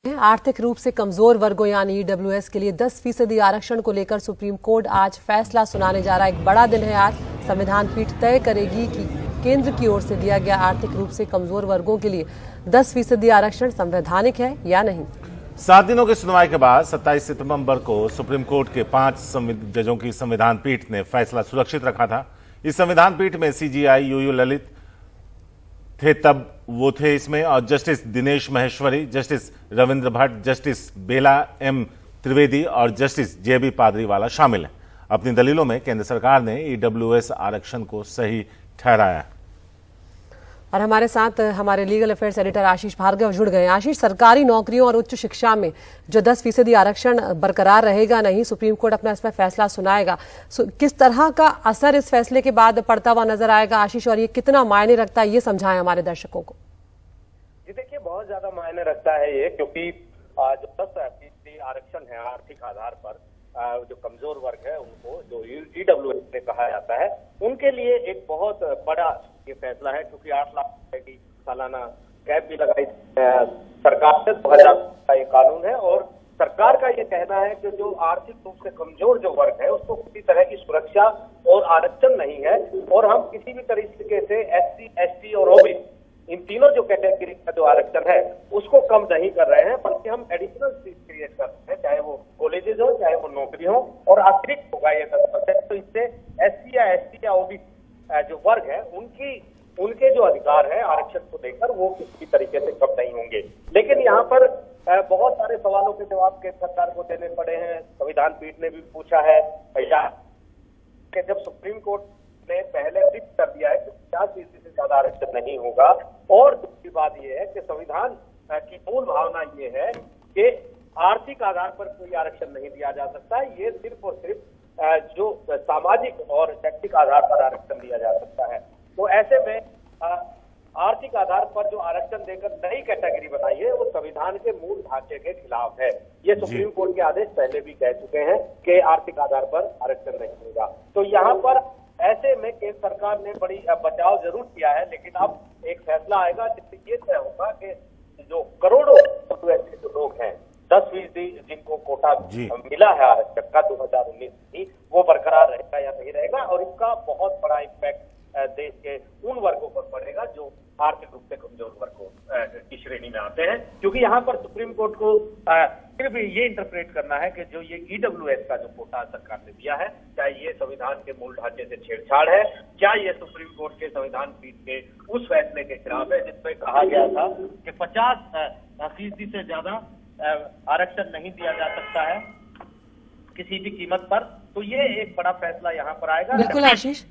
आर्थिक रूप से कमजोर वर्गों यानी ईडब्ल्यूएस के लिए 10% आरक्षण को लेकर सुप्रीम कोर्ट आज फैसला सुनाने जा रहा है। एक बड़ा दिन है आज। संविधान पीठ तय करेगी कि केंद्र की ओर से दिया गया आर्थिक रूप से कमजोर वर्गों के लिए 10% आरक्षण संवैधानिक है या नहीं। 7 दिनों की सुनवाई के बाद 27 सितंबर को सुप्रीम कोर्ट के 5 जजों की संविधान पीठ ने फैसला सुरक्षित रखा था। इस संविधान पीठ में सीजेआई यूयू ललित थे, तब वो थे इसमें, और justice Dinesh Maheshwari, justice Ravindra Bhat, justice Bela M Trivedi और जस्टिस जेबी पादरीवाला शामिल हैं। अपनी दलीलों में केंद्र सरकार ने ईडब्ल्यूएस आरक्षण को सही ठहराया। और हमारे साथ हमारे लीगल अफेयर्स एडिटर आशीष भार्गव जुड़ गए। आशीष, सरकारी नौकरियों और उच्च शिक्षा में जो 10% आरक्षण बरकरार रहेगा नहीं, सुप्रीम कोर्ट अपना इसमें फैसला सुनाएगा, किस तरह का असर इस फैसले के बाद पड़ता हुआ नजर आएगा आशीष, और ये कितना मायने रखता है ये समझाएं हमारे दर्शकों को। जी देखिए, बहुत ज्यादा मायने रखता है ये, क्योंकि जो 10% आरक्षण है आर्थिक आधार पर, जो कमजोर वर्ग है उनको, जो ईडब्ल्यूएस में कहा जाता है, उनके लिए एक बहुत बड़ा ये फैसला है। क्योंकि 8 लाख रुपए की सालाना कैप भी लगाई सरकार से 2000 का ये कानून है, और सरकार का ये कहना है कि जो आर्थिक रूप से कमजोर जो वर्ग है उसको किसी तरह की सुरक्षा और आरक्षण नहीं है, और हम किसी भी तरीके से एससी, एसटी और ओबीसी, इन तीनों जो कैटेगरी का जो आरक्षण है उसको कम नहीं कर रहे हैं, बल्कि हम एडिशनल सीट क्रिएट कर रहे हैं, चाहे वो कॉलेजेस हो चाहे वो नौकरी हो, और अतिरिक्त होगा ये 10%। तो इससे एससी या एसटी या ओबीसी जो वर्ग है उनके जो अधिकार है आरक्षण को लेकर वो किसी तरीके से कम नहीं होंगे। लेकिन यहाँ पर बहुत सारे सवालों के जवाब केंद्र सरकार को देने पड़े हैं। संविधान पीठ ने भी पूछा है भैया कि जब सुप्रीम कोर्ट ने पहले फिक्स कर दिया है कि 50% से ज्यादा आरक्षण नहीं होगा, और दूसरी बात यह है कि संविधान की मूल भावना ये है कि आर्थिक आधार पर कोई आरक्षण नहीं दिया जा सकता, ये सिर्फ और सिर्फ जो सामाजिक और शैक्षिक आधार पर आरक्षण दिया जा सकता है। तो ऐसे में आर्थिक आधार पर जो आरक्षण देकर नई कैटेगरी बनाई है वो संविधान के मूल ढांचे के खिलाफ है। ये सुप्रीम कोर्ट के आदेश पहले भी कह चुके हैं कि आर्थिक आधार पर आरक्षण नहीं होगा। तो यहाँ पर ऐसे में केंद्र सरकार ने बड़ी बचाव जरूर किया है, लेकिन अब एक फैसला आएगा जिससे ये तय होगा कि जो करोड़ों ऐसे जो लोग हैं 10% जिनको कोटा मिला है आरक्षण का 2019 में, वो बरकरार रहेगा या नहीं रहेगा, और इसका बहुत बड़ा इम्पैक्ट देश के उन वर्गों पर पड़ेगा जो आर्थिक रूप से कमजोर वर्गों की श्रेणी में आते हैं। क्योंकि यहाँ पर सुप्रीम कोर्ट को सिर्फ ये इंटरप्रेट करना है कि जो ये ईडब्ल्यूएस का जो कोटा सरकार ने दिया है, क्या ये संविधान के मूल ढांचे से छेड़छाड़ है, क्या ये सुप्रीम कोर्ट के संविधान पीठ के उस फैसले के खिलाफ है जिसमें कहा गया था कि 50% से ज्यादा आरक्षण नहीं दिया जा सकता है किसी भी कीमत पर। तो ये एक बड़ा फैसला यहाँ पर आएगा। बिल्कुल आशीष,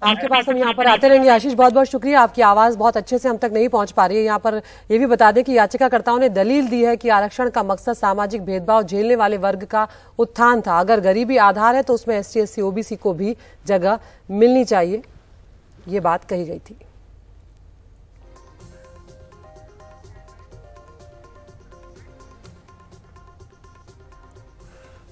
आपके पास हम यहाँ पर आते रहेंगे। आशीष, बहुत बहुत शुक्रिया, आपकी आवाज बहुत अच्छे से हम तक नहीं पहुंच पा रही है। यहाँ पर ये भी बता दें कि याचिकाकर्ताओं ने दलील दी है कि आरक्षण का मकसद सामाजिक भेदभाव झेलने वाले वर्ग का उत्थान था। अगर गरीबी आधार है तो उसमें एसटी, एससी, ओबीसी को भी जगह मिलनी चाहिए, ये बात कही गई थी।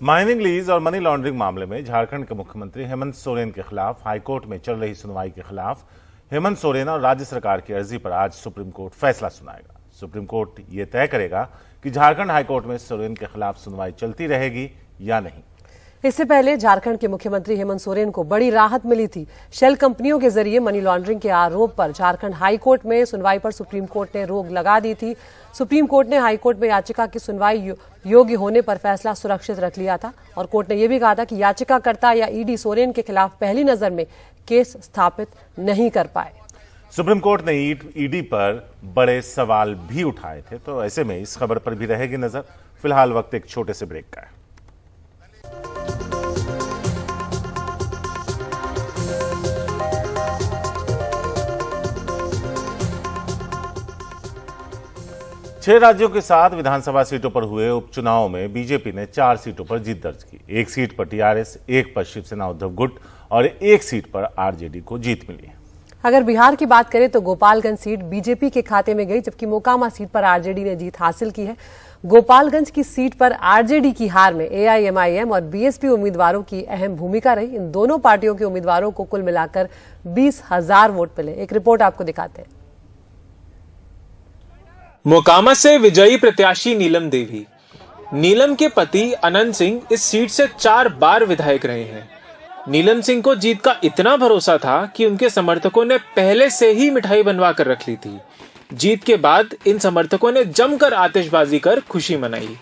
माइनिंग लीज और मनी लॉन्ड्रिंग मामले में झारखंड के मुख्यमंत्री हेमंत सोरेन के खिलाफ हाईकोर्ट में चल रही सुनवाई के खिलाफ हेमंत सोरेन और राज्य सरकार की अर्जी पर आज सुप्रीम कोर्ट फैसला सुनाएगा। सुप्रीम कोर्ट यह तय करेगा कि झारखंड हाईकोर्ट में सोरेन के खिलाफ सुनवाई चलती रहेगी या नहीं। इससे पहले झारखंड के मुख्यमंत्री हेमंत सोरेन को बड़ी राहत मिली थी। शेल कंपनियों के जरिए मनी लॉन्ड्रिंग के आरोप पर झारखंड हाईकोर्ट में सुनवाई पर सुप्रीम कोर्ट ने रोक लगा दी थी। सुप्रीम कोर्ट ने हाईकोर्ट में याचिका की सुनवाई योग्य होने पर फैसला सुरक्षित रख लिया था, और कोर्ट ने यह भी कहा था कि याचिकाकर्ता या ईडी सोरेन के खिलाफ पहली नजर में केस स्थापित नहीं कर पाए। सुप्रीम कोर्ट ने ईडी पर बड़े सवाल भी उठाए थे, तो ऐसे में इस खबर पर भी रहेगी नजर। फिलहाल वक्त एक छोटे से ब्रेक का है। छह राज्यों के 7 विधानसभा सीटों पर हुए उपचुनाव में बीजेपी ने 4 सीटों पर जीत दर्ज की। 1 सीट पर टीआरएस, 1 पर शिवसेना उद्धव गुट और 1 सीट पर आरजेडी को जीत मिली है। अगर बिहार की बात करें तो गोपालगंज सीट बीजेपी के खाते में गई, जबकि मोकामा सीट पर आरजेडी ने जीत हासिल की है। गोपालगंज की सीट पर आरजेडी की हार में एआईएमआईएम और बीएसपी उम्मीदवारों की अहम भूमिका रही। इन दोनों पार्टियों के उम्मीदवारों को कुल मिलाकर 20,000 वोट मिले। एक रिपोर्ट आपको दिखाते हैं। मोकामा से विजयी प्रत्याशी नीलम देवी। नीलम के पति अनंत सिंह इस सीट से 4 बार विधायक रहे हैं। नीलम सिंह को जीत का इतना भरोसा था कि उनके समर्थकों ने पहले से ही मिठाई बनवा कर रख ली थी। जीत के बाद इन समर्थकों ने जमकर आतिशबाजी कर खुशी मनाई।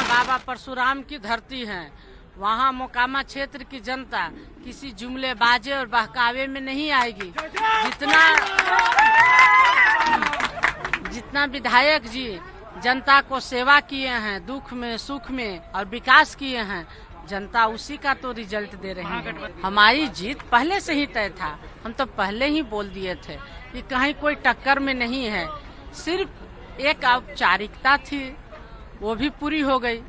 बाबा परशुराम की धरती है, वहाँ मोकामा क्षेत्र की जनता किसी जुमलेबाजी और बहकावे में नहीं आएगी। जितना विधायक जी जनता को सेवा किए हैं, दुख में सुख में और विकास किए हैं, जनता उसी का तो रिजल्ट दे रही है। हमारी जीत पहले से ही तय था, हम तो पहले ही बोल दिए थे कि कहीं कोई टक्कर में नहीं है, सिर्फ एक औपचारिकता थी, वो भी पूरी हो गई।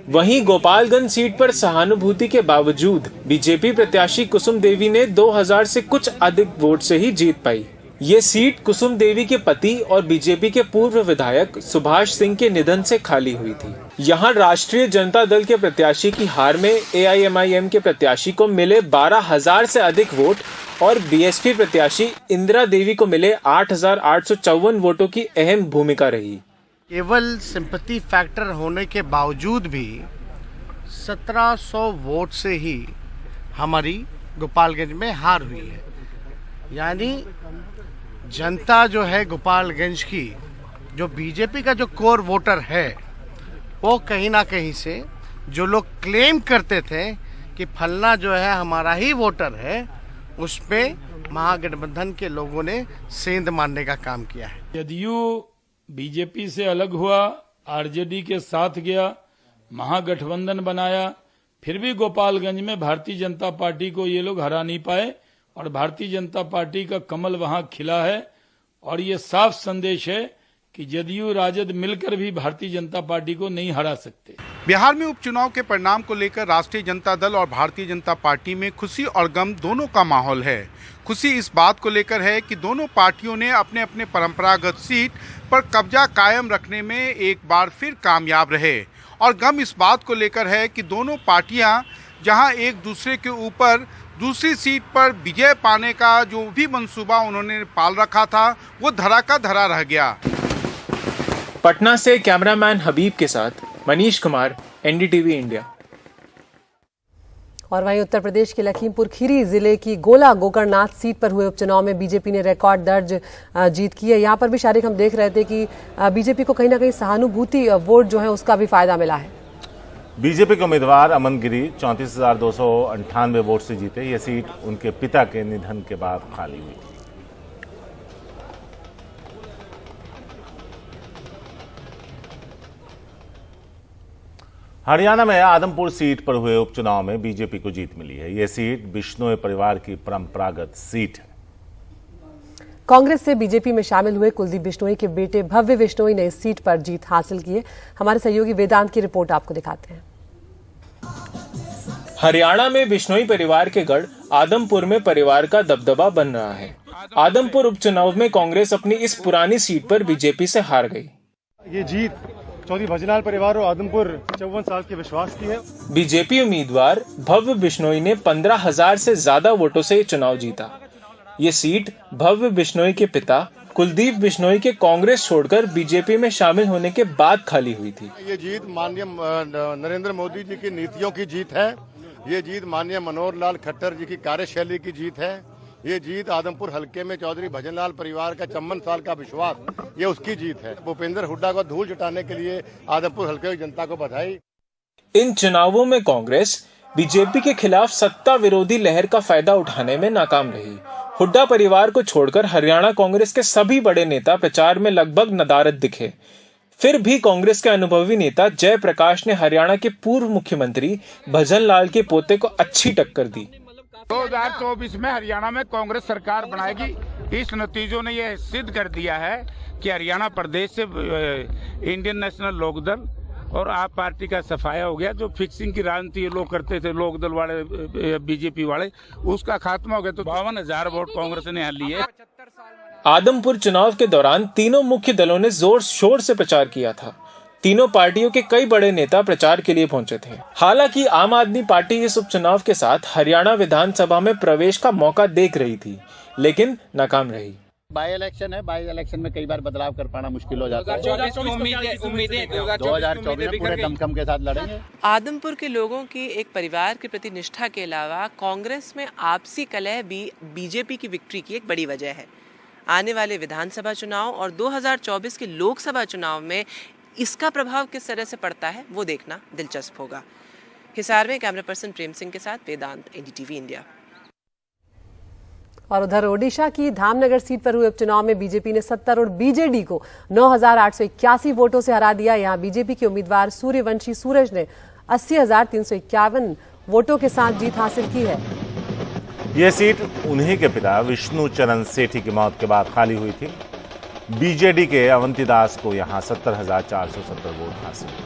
वहीं गोपालगंज सीट पर सहानुभूति के बावजूद बीजेपी प्रत्याशी कुसुम देवी ने 2000 से कुछ अधिक वोट से ही जीत पाई। ये सीट कुसुम देवी के पति और बीजेपी के पूर्व विधायक सुभाष सिंह के निधन से खाली हुई थी। यहाँ राष्ट्रीय जनता दल के प्रत्याशी की हार में AIMIM के प्रत्याशी को मिले 12,000 से अधिक वोट और BSP प्रत्याशी इंदिरा देवी को मिले 8,854 वोटों की अहम भूमिका रही। केवल सिंपैथी फैक्टर होने के बावजूद भी 1700 वोट से ही हमारी गोपालगंज में हार हुई है। यानी जनता जो है गोपालगंज की, जो बीजेपी का जो कोर वोटर है, वो कहीं ना कहीं से जो लोग क्लेम करते थे कि फलना जो है हमारा ही वोटर है, उस पे महागठबंधन के लोगों ने सेंध मारने का काम किया है। जदयू बीजेपी से अलग हुआ, आरजेडी के साथ गया, महागठबंधन बनाया, फिर भी गोपालगंज में भारतीय जनता पार्टी को ये लोग हरा नहीं पाए और भारतीय जनता पार्टी का कमल वहां खिला है। और ये साफ संदेश है कि जदयू राजद मिलकर भी भारतीय जनता पार्टी को नहीं हरा सकते। बिहार में उपचुनाव के परिणाम को लेकर राष्ट्रीय जनता दल और भारतीय जनता पार्टी में खुशी और गम दोनों का माहौल है। खुशी इस बात को लेकर है कि दोनों पार्टियों ने अपने अपने परंपरागत सीट पर कब्जा कायम रखने में एक बार फिर कामयाब रहे, और गम इस बात को लेकर है कि दोनों पार्टियां जहां एक दूसरे के ऊपर दूसरी सीट पर विजय पाने का जो भी मंसूबा उन्होंने पाल रखा था, वो धरा का धरा रह गया। पटना से कैमरामैन हबीब के साथ मनीष कुमार, NDTV इंडिया। और वहीं उत्तर प्रदेश के लखीमपुर खीरी जिले की गोला गोकर्णनाथ सीट पर हुए उपचुनाव में बीजेपी ने रिकॉर्ड दर्ज जीत की है। यहाँ पर भी शारिक हम देख रहे थे कि बीजेपी को कहीं ना कहीं सहानुभूति वोट जो है उसका भी फायदा मिला है। बीजेपी के उम्मीदवार अमन गिरी 34,298 वोट से जीते। यह सीट उनके पिता के निधन के बाद खाली हुई थी। हरियाणा में आदमपुर सीट पर हुए उपचुनाव में बीजेपी को जीत मिली है। यह सीट बिश्नोई परिवार की परंपरागत सीट है। कांग्रेस से बीजेपी में शामिल हुए कुलदीप बिश्नोई के बेटे भव्य बिश्नोई ने इस सीट पर जीत हासिल की है। हमारे सहयोगी वेदांत की रिपोर्ट आपको दिखाते हैं। हरियाणा में बिश्नोई परिवार के गढ़ आदमपुर में परिवार का दबदबा बन रहा है। आदमपुर उपचुनाव में कांग्रेस अपनी इस पुरानी सीट पर बीजेपी से हार गई। ये जीत चौधरी भजनलाल परिवार और आदमपुर 54 साल के विश्वास की है। बीजेपी उम्मीदवार भव्य बिश्नोई ने 15,000 से ज्यादा वोटों से चुनाव जीता। ये सीट भव्य बिश्नोई के पिता कुलदीप बिश्नोई के कांग्रेस छोड़कर बीजेपी में शामिल होने के बाद खाली हुई थी। ये जीत माननीय नरेंद्र मोदी जी की नीतियों की जीत है। ये जीत माननीय मनोहर लाल खट्टर जी की कार्यशैली की जीत है। ये जीत आदमपुर हलके में चौधरी भजनलाल परिवार का 54 साल का विश्वास, ये उसकी जीत है। भूपेंद्र हुड्डा को धूल जुटाने के लिए आदमपुर हलके की जनता को बधाई। इन चुनावों में कांग्रेस बीजेपी के खिलाफ सत्ता विरोधी लहर का फायदा उठाने में नाकाम रही। हुड्डा परिवार को छोड़कर हरियाणा कांग्रेस के सभी बड़े नेता प्रचार में लगभग नदारद दिखे। फिर भी कांग्रेस के अनुभवी नेता जयप्रकाश ने हरियाणा के पूर्व मुख्यमंत्री भजनलाल के पोते को अच्छी टक्कर दी। 2024 में हरियाणा में कांग्रेस सरकार बनाएगी। इस नतीजों ने यह सिद्ध कर दिया है कि हरियाणा प्रदेश से इंडियन नेशनल लोकदल और आप पार्टी का सफाया हो गया। जो फिक्सिंग की राजनीति ये लोग करते थे, लोकदल वाले, बीजेपी वाले, उसका खात्मा हो गया। तो 52,000 वोट कांग्रेस ने यहाँ लिए। आदमपुर चुनाव के दौरान तीनों मुख्य दलों ने जोर शोर से प्रचार किया था। तीनों पार्टियों के कई बड़े नेता प्रचार के लिए पहुंचे थे। हालांकि आम आदमी पार्टी इस उपचुनाव के साथ हरियाणा विधानसभा में प्रवेश का मौका देख रही थी, लेकिन नाकाम रही। बाई इलेक्शन है, बाई इलेक्शन में कई बार बदलाव कर पाना मुश्किल हो जाता है। 2024 में पूरे दमखम के साथ लड़ेंगे। आदमपुर के लोगों की एक परिवार के प्रति निष्ठा के अलावा कांग्रेस में आपसी कलह भी बीजेपी की विक्ट्री की एक बड़ी वजह है। आने वाले विधानसभा चुनाव और 2024 के लोकसभा चुनाव में इसका प्रभाव किस तरह से पड़ता है वो देखना दिलचस्प होगा। हिसार में कैमरा पर्सन प्रेम सिंह के साथ वेदांत, NDTV इंडिया। और उधर ओडिशा की धामनगर सीट पर हुए उपचुनाव में बीजेपी ने 70 और बीजेडी को 9,881 वोटों से हरा दिया। यहां बीजेपी के उम्मीदवार सूर्यवंशी सूरज ने 80,351 वोटों के साथ जीत हासिल की है। यह सीट उन्हीं के पिता विष्णु चरण सेठी की मौत के बाद खाली हुई थी। बीजेडी के अवंतीदास को यहां 70,470 वोट हासिल हुए।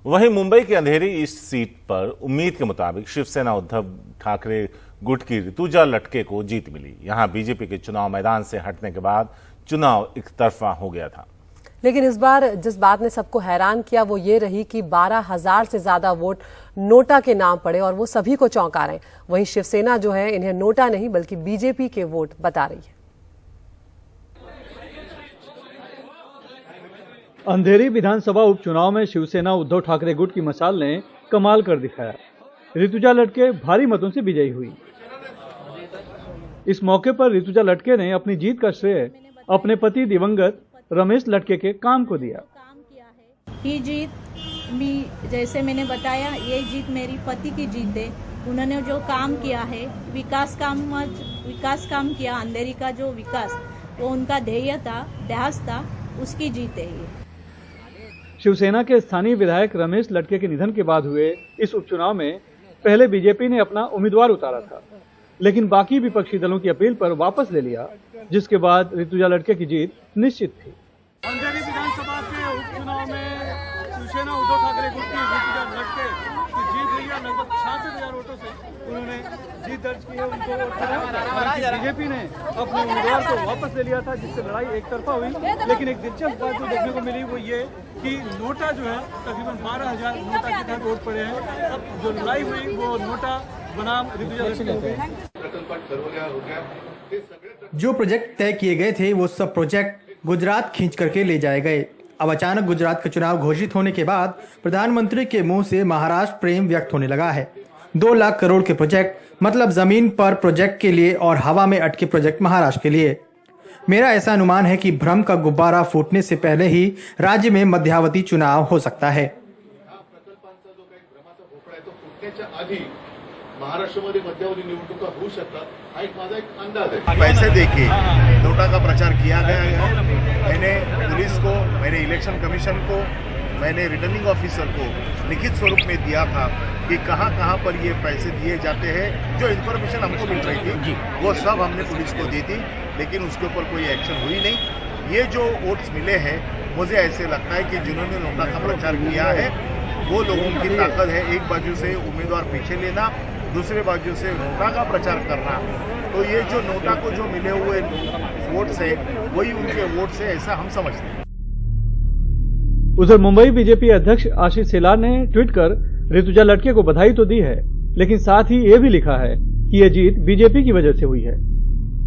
वहीं मुंबई की अंधेरी ईस्ट सीट पर उम्मीद के मुताबिक शिवसेना उद्धव ठाकरे गुट की ऋतुजा लटके को जीत मिली। यहां बीजेपी के चुनाव मैदान से हटने के बाद चुनाव एकतरफा हो गया था। लेकिन इस बार जिस बात ने सबको हैरान किया वो ये रही कि 12,000 से ज्यादा वोट नोटा के नाम पड़े और वो सभी को चौंका रहे हैं। वहीं शिवसेना जो है इन्हें नोटा नहीं बल्कि बीजेपी के वोट बता रही है। अंधेरी विधानसभा उपचुनाव में शिवसेना उद्धव ठाकरे गुट की मशाल ने कमाल कर दिखाया। ऋतुजा लटके भारी मतों से विजयी हुई। इस मौके पर ऋतुजा लटके ने अपनी जीत का श्रेय अपने पति दिवंगत रमेश लटके के काम को दिया। ये जीत भी जैसे मैंने बताया, ये जीत मेरी पति की जीत है। उन्होंने जो काम किया है, विकास काम किया, अंधेरी का जो विकास वो उनका ध्येय था, ध्यास था, उसकी जीत है ये। शिवसेना के स्थानीय विधायक रमेश लटके के निधन के बाद हुए इस उपचुनाव में पहले बीजेपी ने अपना उम्मीदवार उतारा था, लेकिन बाकी विपक्षी दलों की अपील पर वापस ले लिया, जिसके बाद ऋतुजा लटके की जीत निश्चित थी। अंधेरी विधानसभा के उपचुनाव में शिवसेना उद्धव ठाकरे गुट की ऋतुजा लटके की जीत हुई है। लगभग 66,000 वोटों से उन्होंने जीत दर्ज की है। उनको बीजेपी ने अपने उम्मीदवार को वापस ले लिया था, जिससे लड़ाई एक तरफा हुई। लेकिन एक दिलचस्प बात जो देखने को मिली वो ये कि नोटा जो है तकरीबन 12,000 नोटा के तहत वोट पड़े हैं। अब जो लड़ाई हुई वो नोटा बनाम ऋतुजा लटके हो गई। जो प्रोजेक्ट तय किए गए थे वो सब प्रोजेक्ट गुजरात खींच करके ले जाए गए। अब अचानक गुजरात का चुनाव घोषित होने के बाद प्रधानमंत्री के मुंह से महाराष्ट्र प्रेम व्यक्त होने लगा है। 2 लाख करोड़ के प्रोजेक्ट मतलब जमीन पर प्रोजेक्ट के लिए और हवा में अटके प्रोजेक्ट महाराष्ट्र के लिए। मेरा ऐसा अनुमान है कि भ्रम का गुब्बारा फूटने से पहले ही राज्य में मध्यावधि चुनाव हो सकता है। महाराष्ट्रामध्ये मध्यावधी निवडणुका होऊ शकतात हा एक माझा एक अंदाज है। पैसे देके नोटा का प्रचार किया गया है। मैंने पुलिस को, मैंने इलेक्शन कमीशन को, मैंने रिटर्निंग ऑफिसर को लिखित स्वरूप में दिया था कि कहां पर ये पैसे दिए जाते हैं। जो इन्फॉर्मेशन हमको मिल रही थी वो सब हमने पुलिस को दी थी, लेकिन उसके ऊपर कोई एक्शन हुई नहीं। ये जो वोट्स मिले हैं मुझे ऐसे लगता है कि जिन्होंने नोटा का प्रचार किया है वो लोगों की ताकत है। एक बाजू से उम्मीदवार पीछे लेना, दूसरे बाजू से नोटा का प्रचार करना। तो ये जो नोटा को जो मिले हुए वोट्स है वही उनके वोट्स है, ऐसा हम समझते हैं। उधर मुंबई बीजेपी अध्यक्ष आशीष शेलार ने ट्वीट कर ऋतुजा लटके को बधाई तो दी है, लेकिन साथ ही ये भी लिखा है कि यह जीत बीजेपी की वजह से हुई है।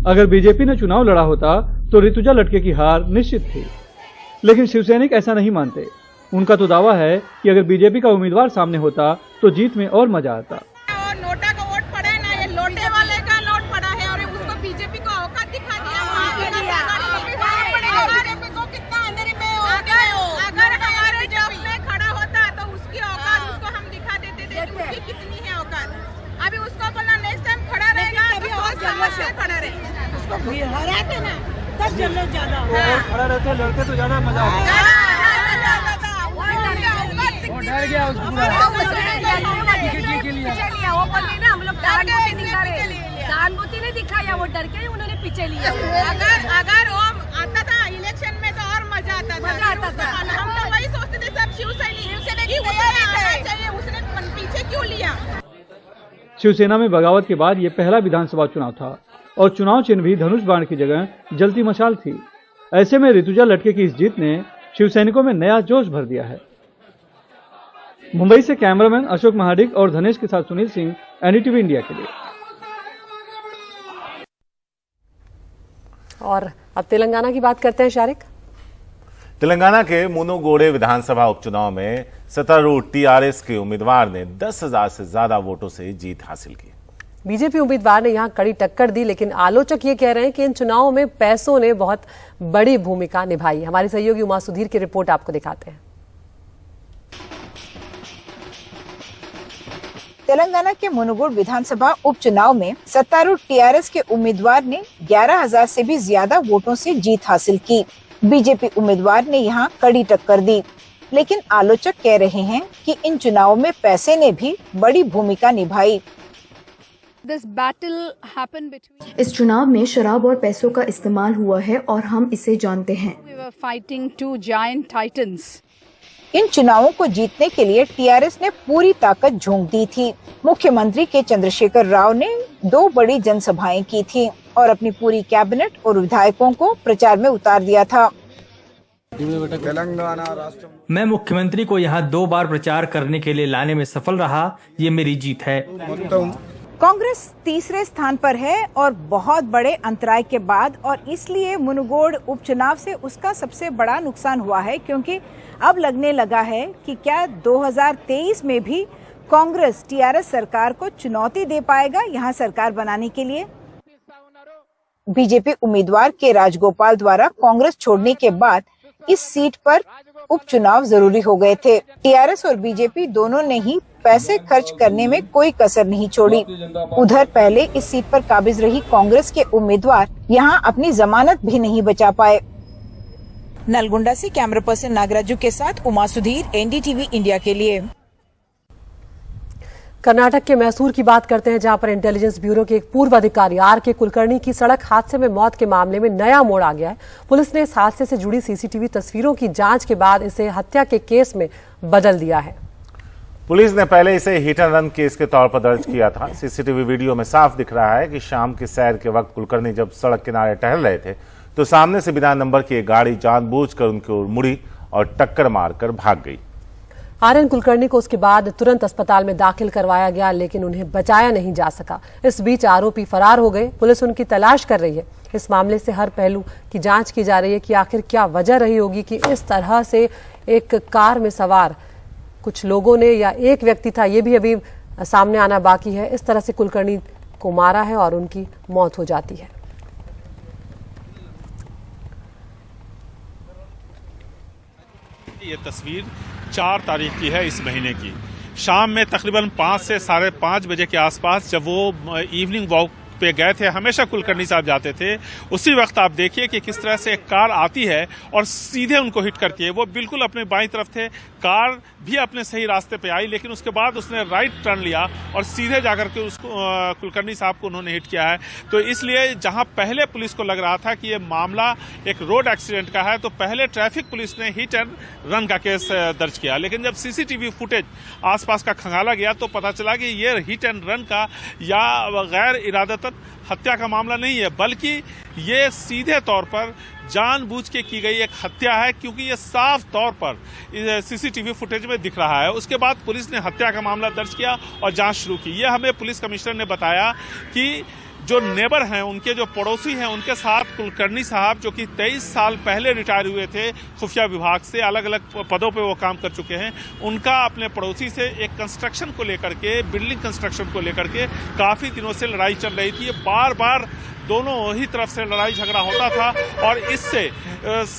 अगर बीजेपी ने चुनाव लड़ा होता तो ऋतुजा लटके की हार निश्चित थी, लेकिन शिवसैनिक ऐसा नहीं मानते। उनका तो दावा है कि अगर बीजेपी का उम्मीदवार सामने होता तो जीत में और मजा आता। नोटा का वोट पड़ा है ना, ये लोटे वाले का नोट पड़ा है और उसको बीजेपी को औकात दिखा दिया। अगर हमारे जॉब में खड़ा होता तो उसकी औकात उसको हम दिखा देते थे उसकी कितनी है औकात। अभी उसको बोला नेक्स्ट टाइम खड़ा रहेगा तो खड़ा रहेगा, उसको हराते ना 10 जनों ज्यादा खड़ा रहते लड़के तो ज्यादा मजा आता। डर गया वो बोली ना हम लोग सहानुभूति नहीं दिखाया, वो डर के उन्होंने पीछे लिया। अगर वो आता था इलेक्शन में तो और मजा आता था। हम तो वही सोचते थे सब शिवसेना की चाहिए, उसने पीछे क्यों लिया। शिवसेना में बगावत के बाद ये पहला विधानसभा चुनाव था और चुनाव चिन्ह भी धनुष बाण की जगह जलती मशाल थी। ऐसे में ऋतुजा लटके की इस जीत ने शिवसैनिकों में नया जोश भर दिया है। मुंबई से कैमरामैन अशोक महाडिक और धनेश के साथ सुनील सिंह, एनडीटीवी इंडिया के लिए। और अब तेलंगाना की बात करते हैं शारिक। तेलंगाना के मुनुगोडे विधानसभा उपचुनाव में सत्तारूढ़ टीआरएस के उम्मीदवार ने 10,000 से ज्यादा वोटों से जीत हासिल की। बीजेपी उम्मीदवार ने यहां कड़ी टक्कर दी, लेकिन आलोचक ये कह रहे हैं कि इन चुनावों में पैसों ने बहुत बड़ी भूमिका निभाई। हमारी सहयोगी उमा सुधीर की रिपोर्ट आपको दिखाते हैं। तेलंगाना के मुनुगोड विधानसभा उपचुनाव में सत्तारूढ़ टीआरएस के उम्मीदवार ने 11,000 से भी ज्यादा वोटों से जीत हासिल की। बीजेपी उम्मीदवार ने यहां कड़ी टक्कर दी, लेकिन आलोचक कह रहे हैं कि इन चुनावों में पैसे ने भी बड़ी भूमिका निभाई। इस चुनाव में शराब और पैसों का इस्तेमाल हुआ है और हम इसे जानते हैं। इन चुनावों को जीतने के लिए टीआरएस ने पूरी ताकत झोंक दी थी। मुख्यमंत्री के चंद्रशेखर राव ने 2 बड़ी जनसभाएं की थी और अपनी पूरी कैबिनेट और विधायकों को प्रचार में उतार दिया था। मैं मुख्यमंत्री को यहाँ 2 बार प्रचार करने के लिए लाने में सफल रहा, ये मेरी जीत है। कांग्रेस तीसरे स्थान पर है और बहुत बड़े अंतराय के बाद, और इसलिए मुनुगोड उपचुनाव से उसका सबसे बड़ा नुकसान हुआ है, क्योंकि अब लगने लगा है कि क्या 2023 में भी कांग्रेस टीआरएस सरकार को चुनौती दे पाएगा यहाँ सरकार बनाने के लिए। बीजेपी उम्मीदवार के राजगोपाल द्वारा कांग्रेस छोड़ने के बाद इस सीट पर उपचुनाव जरूरी हो गए थे। टीआरएस और बीजेपी दोनों ने ही पैसे खर्च करने में कोई कसर नहीं छोड़ी। उधर पहले इस सीट पर काबिज रही कांग्रेस के उम्मीदवार यहां अपनी जमानत भी नहीं बचा पाए। नलगुंडा से कैमरा पर्सन नागराजू के साथ उमा सुधीर, एनडीटीवी इंडिया के लिए। कर्नाटक के मैसूर की बात करते हैं, जहां पर इंटेलिजेंस ब्यूरो के एक पूर्व अधिकारी आर.के. कुलकर्णी की सड़क हादसे में मौत के मामले में नया मोड़ आ गया है। पुलिस ने इस हादसे से जुड़ी सीसीटीवी तस्वीरों की जांच के बाद इसे हत्या के केस में बदल दिया है। पुलिस ने पहले इसे हिट एंड रन केस के तौर पर दर्ज किया था। सीसीटीवी वीडियो में साफ दिख रहा है कि शाम की सैर के वक्त कुलकर्णी जब सड़क किनारे टहल रहे थे तो सामने से बिना नंबर की एक गाड़ी जानबूझकर उनकी ओर मुड़ी और टक्कर मारकर भाग गई। आर.एन. कुलकर्णी को उसके बाद तुरंत अस्पताल में दाखिल करवाया गया, लेकिन उन्हें बचाया नहीं जा सका। इस बीच आरोपी फरार हो गए। पुलिस उनकी तलाश कर रही है। इस मामले से हर पहलू की जांच की जा रही है कि आखिर क्या वजह रही होगी कि इस तरह से एक कार में सवार कुछ लोगों ने, या एक व्यक्ति था, ये भी अभी सामने आना बाकी है, इस तरह से कुलकर्णी को मारा है और उनकी मौत हो जाती है। ये तस्वीर 4 तारीख की है इस महीने की। शाम में तकरीबन 5 से 5:30 बजे के आसपास जब वो इवनिंग वॉक पे गए थे, हमेशा कुलकर्णी साहब जाते थे, उसी वक्त आप देखिए कि किस तरह से एक कार आती है और सीधे उनको हिट करती है। वो बिल्कुल अपने बाईं तरफ थे, कार भी अपने सही रास्ते पे आई, लेकिन उसके बाद उसने राइट टर्न लिया और सीधे जाकर के उसको कुलकर्णी साहब को उन्होंने हिट किया है। तो इसलिए जहां पहले पुलिस को लग रहा था कि ये मामला एक रोड एक्सीडेंट का है, तो पहले ट्रैफिक पुलिस ने हिट एंड रन का केस दर्ज किया, लेकिन जब सीसीटीवी फुटेज आसपास का खंगाला गया तो पता चला कि ये हिट एंड रन का या गैर इरादतन हत्या का मामला नहीं है, बल्कि ये सीधे तौर पर जानबूझ के की गई एक हत्या है, क्योंकि ये साफ तौर पर सीसीटीवी फुटेज में दिख रहा है। उसके बाद पुलिस ने हत्या का मामला दर्ज किया और जांच शुरू की। ये हमें पुलिस कमिश्नर ने बताया कि जो नेबर हैं, उनके जो पड़ोसी हैं, उनके साथ कुलकर्णी साहब, जो कि 23 साल पहले रिटायर हुए थे खुफिया विभाग से, अलग अलग पदों पे वो काम कर चुके हैं, उनका अपने पड़ोसी से एक कंस्ट्रक्शन को लेकर के, बिल्डिंग कंस्ट्रक्शन को लेकर के काफ़ी दिनों से लड़ाई चल रही थी। बार बार दोनों ही तरफ से लड़ाई झगड़ा होता था और इससे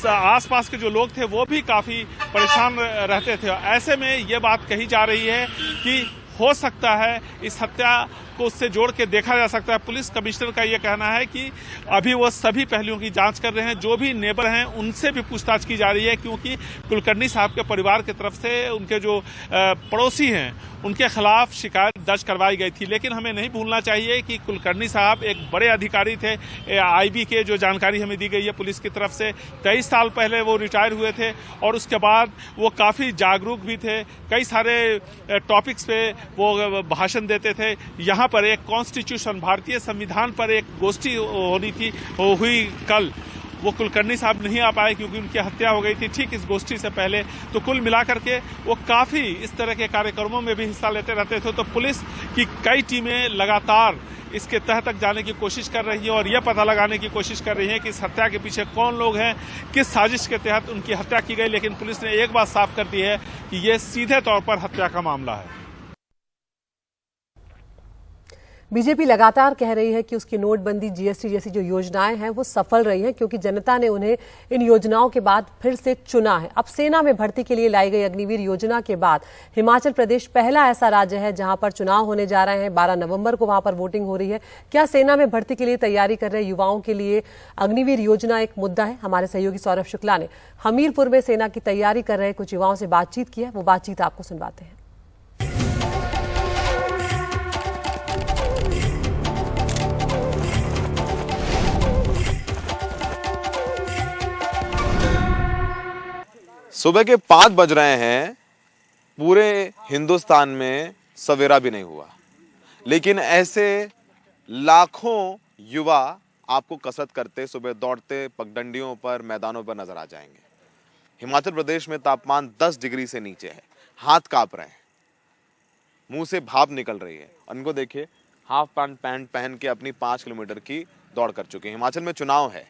आसपास के जो लोग थे वो भी काफ़ी परेशान रहते थे। ऐसे में ये बात कही जा रही है कि हो सकता है इस हत्या को उससे जोड़ के देखा जा सकता है। पुलिस कमिश्नर का ये कहना है कि अभी वो सभी पहलुओं की जांच कर रहे हैं। जो भी नेबर हैं उनसे भी पूछताछ की जा रही है, क्योंकि कुलकर्णी साहब के परिवार की तरफ से उनके जो पड़ोसी हैं उनके खिलाफ शिकायत दर्ज करवाई गई थी। लेकिन हमें नहीं भूलना चाहिए कि कुलकर्णी साहब एक बड़े अधिकारी थे आईबी के, जो जानकारी हमें दी गई है पुलिस की तरफ से। 23 साल पहले वो रिटायर हुए थे और उसके बाद वो काफ़ी जागरूक भी थे। कई सारे टॉपिक्स पे वो भाषण देते थे। यहाँ पर एक कॉन्स्टिट्यूशन, भारतीय संविधान पर एक गोष्ठी होनी थी, हुई कल। वो कुलकर्णी साहब नहीं आ पाए क्योंकि उनकी हत्या हो गई थी ठीक इस गोष्ठी से पहले। तो कुल मिलाकर के वो काफ़ी इस तरह के कार्यक्रमों में भी हिस्सा लेते रहते थे। तो पुलिस की कई टीमें लगातार इसके तह तक जाने की कोशिश कर रही है और यह पता लगाने की कोशिश कर रही है कि इस हत्या के पीछे कौन लोग हैं, किस साजिश के तहत उनकी हत्या की गई। लेकिन पुलिस ने एक बात साफ कर दी है कि यह सीधे तौर पर हत्या का मामला है। बीजेपी लगातार कह रही है कि उसकी नोटबंदी, जीएसटी जैसी जो योजनाएं हैं वो सफल रही हैं क्योंकि जनता ने उन्हें इन योजनाओं के बाद फिर से चुना है। अब सेना में भर्ती के लिए लाई गई अग्निवीर योजना के बाद हिमाचल प्रदेश पहला ऐसा राज्य है जहां पर चुनाव होने जा रहे हैं। 12 नवंबर को वहां पर वोटिंग हो रही है। क्या सेना में भर्ती के लिए तैयारी कर रहे युवाओं के लिए अग्निवीर योजना एक मुद्दा है? हमारे सहयोगी सौरभ शुक्ला ने हमीरपुर में सेना की तैयारी कर रहे कुछ युवाओं से बातचीत की है। वो बातचीत आपको सुनवाते हैं। सुबह के 5 बज रहे हैं, पूरे हिंदुस्तान में सवेरा भी नहीं हुआ, लेकिन ऐसे लाखों युवा आपको कसरत करते, सुबह दौड़ते पगडंडियों पर, मैदानों पर नजर आ जाएंगे। हिमाचल प्रदेश में तापमान 10 डिग्री से नीचे है, हाथ कांप रहे हैं, मुंह से भाप निकल रही है। उनको देखिए, हाफ पैंट पहन के अपनी 5 किलोमीटर की दौड़ कर चुके हैं। हिमाचल में चुनाव है,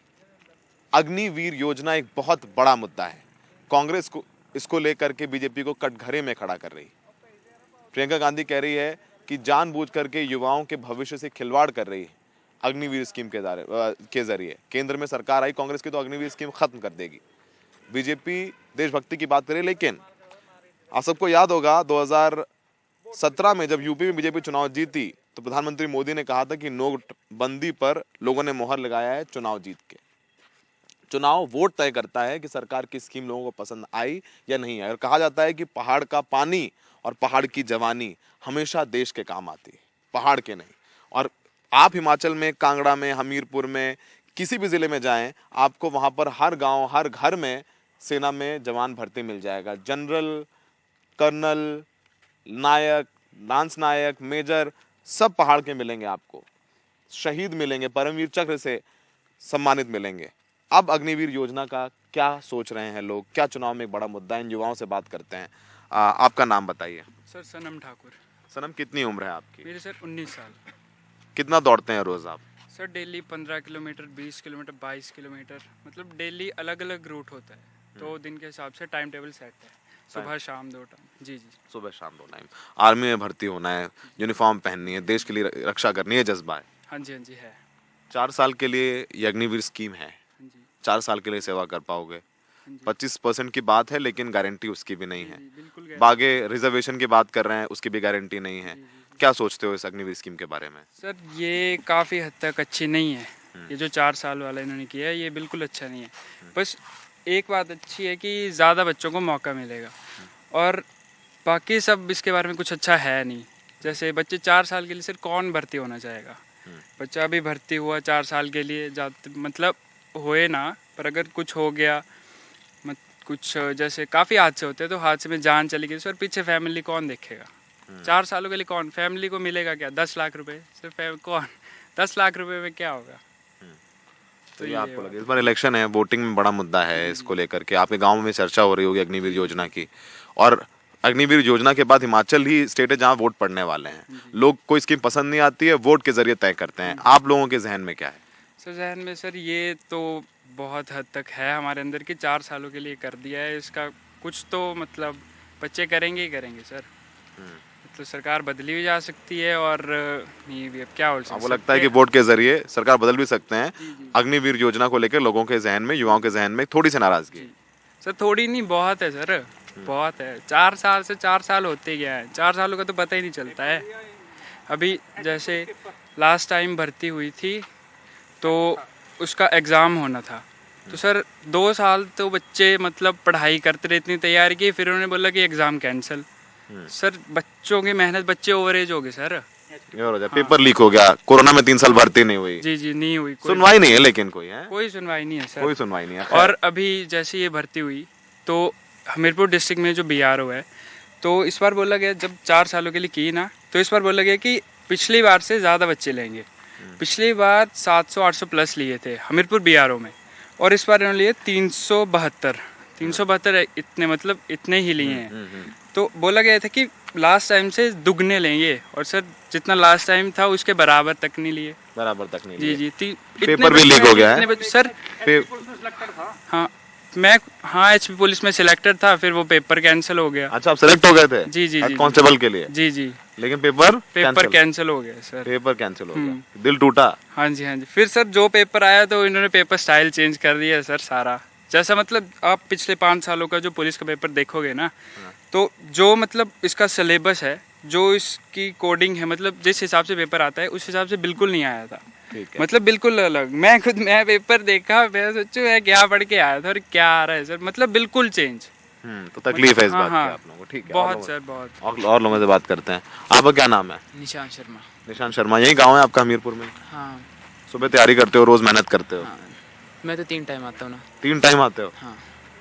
अग्निवीर योजना एक बहुत बड़ा मुद्दा है। कांग्रेस को इसको लेकर के बीजेपी को कटघरे में खड़ा कर रही। प्रियंका गांधी कह रही है कि जानबूझ करके युवाओं के भविष्य से खिलवाड़ कर रही है अग्निवीर स्कीम के जरिए। केंद्र में सरकार आई कांग्रेस की तो अग्निवीर स्कीम खत्म कर देगी। बीजेपी देशभक्ति की बात करे, लेकिन आप सबको याद होगा 2017 में जब यूपी में बीजेपी चुनाव जीती तो प्रधानमंत्री मोदी ने कहा था कि नोटबंदी पर लोगों ने मोहर लगाया है चुनाव जीत के। चुनाव वोट तय करता है कि सरकार की स्कीम लोगों को पसंद आई या नहीं आई। और कहा जाता है कि पहाड़ का पानी और पहाड़ की जवानी हमेशा देश के काम आती है, पहाड़ के नहीं। और आप हिमाचल में, कांगड़ा में, हमीरपुर में, किसी भी जिले में जाएं, आपको वहां पर हर गांव, हर घर में सेना में जवान भर्ती मिल जाएगा। जनरल, कर्नल, नायक, लांस नायक, मेजर, सब पहाड़ के मिलेंगे आपको। शहीद मिलेंगे, परमवीर चक्र से सम्मानित मिलेंगे। अब अग्निवीर योजना का क्या सोच रहे हैं लोग, क्या चुनाव में एक बड़ा मुद्दा है, इन युवाओं से बात करते हैं। आपका नाम बताइए। सर सनम ठाकुर। सनम, कितनी उम्र है आपकी? मेरी सर 19 साल। कितना दौड़ते हैं रोज आप? Sir daily 15 kilometre, 20 kilometre, 22 kilometre, मतलब डेली अलग अलग रूट होता है, तो दिन के हिसाब से टाइम टेबल सेट है। सुबह शाम 2 टाइम। जी। सुबह शाम 2 टाइम। आर्मी में भर्ती होना है, यूनिफॉर्म पहननी है, देश के लिए रक्षा करनी है, जज्बा है। हाँ जी है। 4 साल के लिए ये अग्निवीर स्कीम है, 4 साल के लिए सेवा कर पाओगे। 25% की बात है, लेकिन गारंटी उसकी भी नहीं है। बागे रिजर्वेशन की बात कर रहे हैं, उसकी भी गारंटी नहीं है। क्या सोचते हो इस अग्निवीर स्कीम के बारे में? सर ये काफ़ी हद तक अच्छी नहीं है। ये जो 4 साल वाला इन्होंने किया है, ये बिल्कुल अच्छा नहीं है। बस एक बात अच्छी है कि ज़्यादा बच्चों को मौका मिलेगा, और बाकी सब इसके बारे में कुछ अच्छा है नहीं। जैसे बच्चे 4 साल के लिए सर कौन भर्ती होना चाहेगा? बच्चा भी भर्ती हुआ 4 साल के लिए, मतलब होए ना, पर अगर कुछ हो गया, कुछ जैसे काफ़ी हादसे होते हैं, तो हादसे में जान चली गई, सर पीछे फैमिली कौन देखेगा? 4 सालों के लिए कौन, फैमिली को मिलेगा क्या? 10 लाख रुपए सर, कौन 10 लाख रुपए में क्या होगा? तो ये आपको लगे इस बार इलेक्शन है, वोटिंग में बड़ा मुद्दा है, इसको लेकर के आपके गाँव में चर्चा हो रही होगी अग्निवीर योजना की। और अग्निवीर योजना के बाद हिमाचल ही स्टेट है जहाँ वोट पड़ने वाले हैं। लोग कोई स्कीम पसंद नहीं आती है, वोट के जरिए तय करते हैं। आप लोगों के जहन में क्या है? सर जहन में सर ये तो बहुत हद तक है हमारे अंदर कि 4 सालों के लिए कर दिया है, इसका कुछ तो मतलब बच्चे करेंगे ही करेंगे सर। तो सरकार बदली भी जा सकती है, और नहीं भी अब क्या हो सकता है। आपको लगता है कि वोट के जरिए सरकार बदल भी सकते हैं? अग्निवीर योजना को लेकर लोगों के जहन में, युवाओं के जहन में थोड़ी सी नाराजगी? सर थोड़ी नहीं, बहुत है सर, बहुत है। 4 साल से 4 साल होते गया है, 4 सालों का तो पता ही नहीं चलता है। अभी जैसे लास्ट टाइम भर्ती हुई थी तो उसका एग्ज़ाम होना था, तो सर 2 साल तो बच्चे मतलब पढ़ाई करते रहे, इतनी तैयारी की, फिर उन्होंने बोला कि एग्ज़ाम कैंसिल। सर बच्चों की मेहनत, बच्चे ओवरेज हो गए सर। पेपर लीक हो गया, कोरोना में 3 साल भर्ती नहीं हुई। जी नहीं हुई, सुनवाई नहीं है, लेकिन कोई सुनवाई नहीं है सर, कोई सुनवाई नहीं है। और अभी जैसे ये भर्ती हुई तो हमीरपुर डिस्ट्रिक्ट में जो BRO है, तो इस बार बोला गया, जब 4 सालों के लिए की ना, तो इस बार बोला गया कि पिछली बार से ज़्यादा बच्चे लेंगे। पिछली बार 700-800 प्लस लिए थे हमीरपुर BRO में, और इस बार इन्होंने लिए 372 इतने, मतलब इतने ही लिए हैं। तो बोला गया था कि लास्ट टाइम से दुगने लेंगे, और सर जितना लास्ट टाइम था उसके बराबर तक नहीं लिए। बराबर तक नहीं जी लिए। जी। पेपर भी लीक हो गया है सर। हाँ मैं HP पुलिस में सिलेक्टेड था, फिर वो पेपर कैंसिल हो गया। अच्छा, आप सिलेक्ट हो गए थे? जी जी जी। कांस्टेबल के लिए? जी जी। लेकिन पेपर कैंसिल हो गया सर। पेपर कैंसिल हो गया, दिल टूटा? हाँ जी हाँ जी। फिर सर जो पेपर आया तो इन्होंने पेपर स्टाइल चेंज कर दिया सर सारा। जैसा मतलब आप पिछले 5 सालों का जो पुलिस का पेपर देखोगे ना, तो जो मतलब इसका सिलेबस है, जो इसकी कोडिंग है, मतलब जिस हिसाब से पेपर आता है उस हिसाब से बिल्कुल नहीं आया था। मतलब बिल्कुल अलग। मैं पेपर देखा, मैं सोचूं मैं क्या पढ़ के आया था और क्या आ रहा है सर, मतलब बिल्कुल चेंज। तो तकलीफ है इस बात की आप लोगों को। ठीक है, बहुत सर बहुत। और लोगों से बात करते हैं। आपका क्या नाम है? निशान शर्मा। निशान शर्मा, यही गाँव है आपका हमीरपुर में? हाँ। सुबह तैयारी करते हो, रोज मेहनत करते हो? हाँ। मैं तो 3 टाइम आता हूँ ना। 3 टाइम आते हो? हाँ।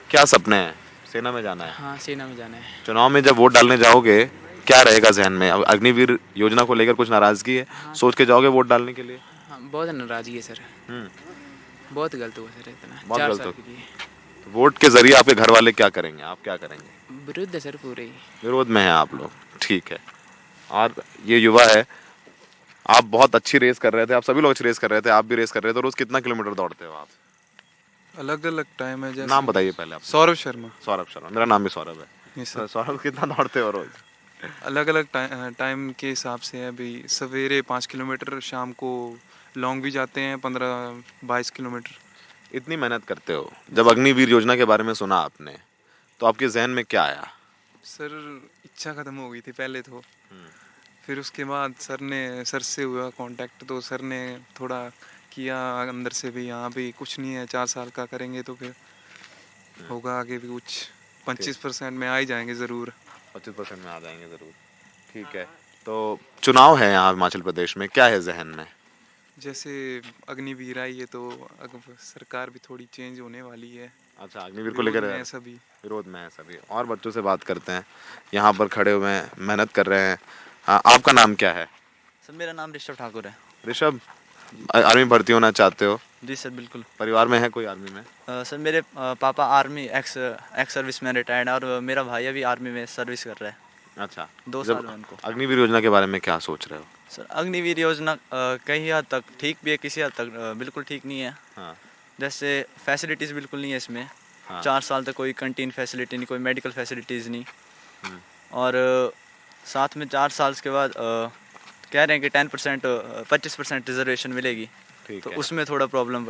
क्या सपने हैं? सेना में जाना है? हाँ, सेना में जाना है। चुनाव में जब वोट डालने जाओगे क्या रहेगा जहन में? अब अग्निवीर योजना को लेकर कुछ नाराजगी है? सोच के जाओगे वोट डालने के लिए? हाँ, बहुत नाराजगी है सर। बहुत गलत हुआ सर इतना। बहुत गलत हो। वोट के जरिए आपके घर वाले क्या करेंगे? आप क्या करेंगे? विरुद्ध है सर, पूरे ही विरोध में है आप लोग। ठीक है। और ये युवा है, आप बहुत अच्छी रेस कर रहे थे, आप सभी लोग अच्छी रेस कर रहे थे, आप भी रेस कर रहे थे। रोज कितना किलोमीटर दौड़ते हो आप? अलग अलग टाइम है। जैसे नाम बताइए पहले आप। सौरभ शर्मा। सौरभ शर्मा, मेरा नाम भी सौरभ है। सौरभ, कितना दौड़ते हो रोज? अलग अलग टाइम के हिसाब से है। अभी सवेरे 5 किलोमीटर, शाम को लॉन्ग भी जाते हैं 15-22 किलोमीटर। इतनी मेहनत करते हो, जब अग्निवीर योजना के बारे में सुना आपने तो आपके जहन में क्या आया? सर इच्छा खत्म हो गई थी पहले तो। फिर उसके बाद सर से हुआ कांटेक्ट, तो सर ने थोड़ा किया अंदर से भी, यहाँ भी कुछ नहीं है, 4 साल का करेंगे तो फिर होगा आगे भी कुछ। 25% में आ ही जाएंगे ज़रूर। 25% में आ जाएंगे ज़रूर। ठीक है। तो चुनाव है यहाँ हिमाचल प्रदेश में, क्या है जहन में? जैसे अग्निवीर आई है तो सरकार भी थोड़ी चेंज होने वाली है। अच्छा, अग्निवीर को लेकर सभी विरोध में है सभी। और बच्चों से बात करते हैं, यहाँ पर खड़े हुए हैं, मेहनत कर रहे हैं। हाँ, आपका नाम क्या है? सर मेरा नाम ऋषभ ठाकुर है। ऋषभ, आर्मी भर्ती होना चाहते हो? जी सर बिल्कुल। परिवार में है कोई आर्मी में? सर मेरे पापा आर्मी एक्स सर्विस में रिटायर्ड है, और मेरा भाई अभी आर्मी में सर्विस कर रहा है। अच्छा, 2 साल में उनको। अग्निवीर योजना के बारे में क्या सोच रहे हो? सर अग्निवीर योजना कई हद तक ठीक भी है, किसी हद तक बिल्कुल ठीक नहीं है। हाँ। जैसे फैसिलिटीज़ बिल्कुल नहीं है इसमें। 4 साल तक कोई कैंटीन फैसिलिटी नहीं, कोई मेडिकल फैसिलिटीज़ नहीं। और साथ में 4 साल के बाद कह रहे हैं कि 25% रिजर्वेशन मिलेगी, तो उसमें थोड़ा प्रॉब्लम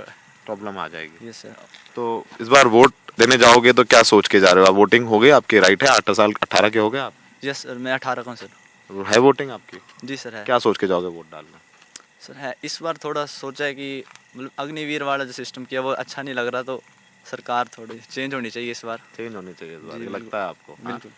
आ जाएगी। Yes sir. तो इस बार वोट देने जाओगे तो क्या सोच के जा रहे हो आप? वोटिंग हो गई आपकी? राइट है, 18 के हो गए आप? यस सर, मैं 18 का हूँ सर। है वोटिंग आपकी? जी सर है। क्या सोच के जाओगे वोट डालना? सर है, इस बार थोड़ा सोचा है कि मतलब अग्निवीर वाला जो सिस्टम किया वो अच्छा नहीं लग रहा, तो सरकार थोड़ी चेंज होनी चाहिए इस बार। चेंज होनी चाहिए इस बार, ये लगता है आपको? बिल्कुल।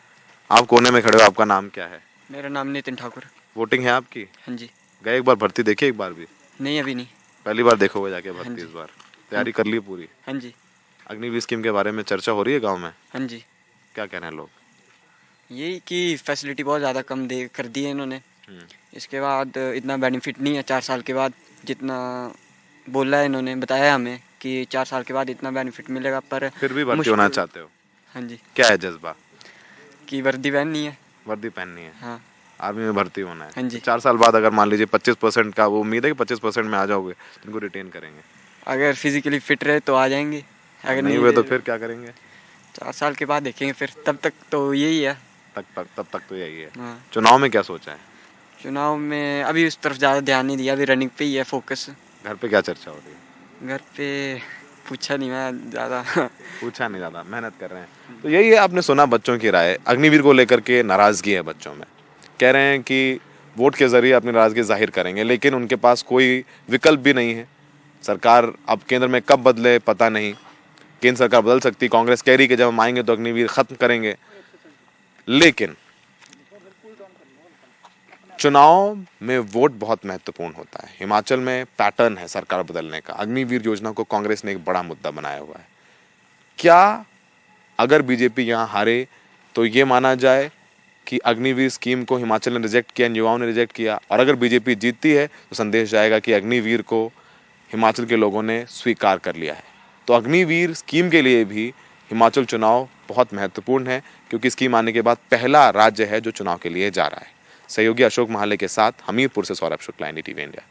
आप कोने में खड़े हो, आपका नाम क्या है? मेरा नाम नितिन ठाकुर। वोटिंग है आपकी? हाँ जी। गए एक बार भर्ती देखी? एक बार भी नहीं, अभी नहीं। पहली बार देखोगे जाके भर्ती? इस बार तैयारी कर ली पूरी? हाँ जी। अग्निवीर स्कीम के बारे में चर्चा हो रही है गांव में? हाँ जी। क्या कह रहे हैं लोग? यही कि फैसिलिटी बहुत ज़्यादा कम कर दी है इन्होंने। इसके बाद इतना बेनिफिट नहीं है 4 साल के बाद, जितना बोला है इन्होंने, बताया हमें कि 4 साल के बाद इतना बेनिफिट मिलेगा। पर फिर भी भर्ती होना चाहते हो? हाँ जी। क्या है जज्बा? कि वर्दी पहननी है। वर्दी पहननी है? हाँ। आर्मी में भर्ती होना है? हाँ जी। 4 साल बाद अगर मान लीजिए 25% का वो उम्मीद है कि 25% में आ जाओगे, इनको रिटेन करेंगे? अगर फिजिकली फिट रहे तो आ जाएंगे, अगर नहीं हुए तो फिर क्या करेंगे? 4 साल के बाद देखेंगे फिर, तब तक तो यही है। तब तक तो यही है। हाँ। चुनाव में क्या सोचा है? चुनाव में अभी उस तरफ ज़्यादा ध्यान नहीं दिया, अभी रनिंग पे ही है फोकस। घर पे क्या चर्चा हो रही है? घर पे पूछा नहीं मैं ज़्यादा। पूछा नहीं ज़्यादा, मेहनत कर रहे हैं। तो यही है, आपने सुना बच्चों की राय। अग्निवीर को लेकर के नाराज़गी है बच्चों में, कह रहे हैं कि वोट के जरिए अपनी नाराज़गी जाहिर करेंगे, लेकिन उनके पास कोई विकल्प भी नहीं है। सरकार अब केंद्र में कब बदले पता नहीं, केंद्र सरकार बदल सकती। कांग्रेस कह रही कि जब हम आएंगे तो अग्निवीर खत्म करेंगे, लेकिन चुनाव में वोट बहुत महत्वपूर्ण होता है। हिमाचल में पैटर्न है सरकार बदलने का। अग्निवीर योजना को कांग्रेस ने एक बड़ा मुद्दा बनाया हुआ है। क्या अगर बीजेपी यहाँ हारे तो ये माना जाए कि अग्निवीर स्कीम को हिमाचल ने रिजेक्ट किया, युवाओं ने रिजेक्ट किया, और अगर बीजेपी जीतती है तो संदेश जाएगा कि अग्निवीर को हिमाचल के लोगों ने स्वीकार कर लिया है? तो अग्निवीर स्कीम के लिए भी हिमाचल चुनाव बहुत महत्वपूर्ण है, क्योंकि स्कीम आने के बाद पहला राज्य है जो चुनाव के लिए जा रहा है। सहयोगी अशोक महाले के साथ हमीरपुर से सौरभ शुक्ला, NDTV इंडिया।